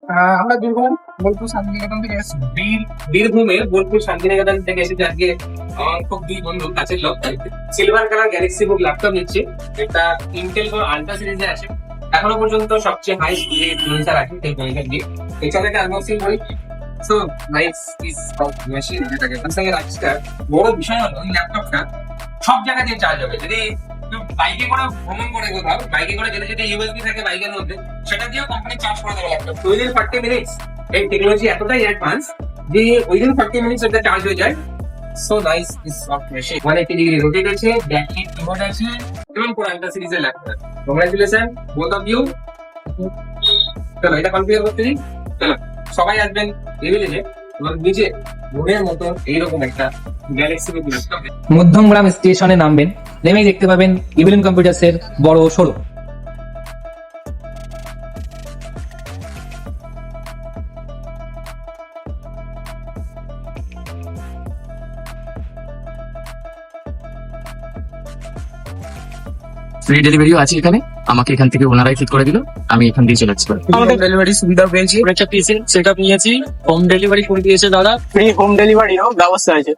আমরা বীরভূম বোলপুর শান্তিনিকেতন থেকে এসেছি। বীরভূমের বোলপুর শান্তিনিকেতন থেকে এসেছে আজকে আমার খুব দুই বন্ধু কাছের লোক সিলভার কালার গ্যালাক্সি বুক ল্যাপটপ নিচ্ছে। এটা ইন্টেল কোর আল্ট্রা সিরিজে আছে। এখনো পর্যন্ত সবচেয়ে হাই স্পিড প্রসেসর আছে সেই প্রসেসর দিয়ে। এছাড়া একটা আনবক্সিং করি। So nice piece of machine যেটাকে স্যামসাং এর আজকাল বড় বিষয় হলো এই ল্যাপটপটা সব জায়গায় দিয়ে চার্জ হবে। যদি বাইকে করে ভ্রমণ করে কোথাও বাইকে করে যেতে যেতে ইউএসবি থাকে বাইকের মধ্যে সেটা দিয়েও কোম্পানি চার্জ করে দেবে ল্যাপটপ উইদিন 40 মিনিটস। এই টেকনোলজি এতটাই অ্যাডভান্স যে উইদিন 40 মিনিটস এটা চার্জ হয়ে যায়। So nice piece of machine 180 degree rotate আছে, ব্যাকলিট কিবোর্ড আছে এবং পুরো আল্ট্রা সিরিজের laptop. Congratulation both of you. চলো এটা কনফিগার করতে দিই। চলো সবাই আসবেন টেবিলে এবং নিচে ঘুরের মতো এইরকম একটা গ্যালাক্সি বুক ল্যাপটপ। মধ্যমগ্রাম স্টেশনে নামবেন, নেমেই দেখতে পাবেন ইভিলিন কম্পিউটার্স এর বড় শোরুম। ফ্রি ডেলিভারিও আছে এখানে, আমাকে এখান থেকে ওনারাই ঠিক করে দিল, আমি এখান দিয়ে চলে যাচ্ছি। আমাদের ডেলিভারি সুবিধা পেয়েছি। একটা পিসি সেটআপ নিয়েছি, হোম ডেলিভারি করে দিয়েছে দাদা। ফ্রি হোম ডেলিভারিরও ব্যবস্থা আছে।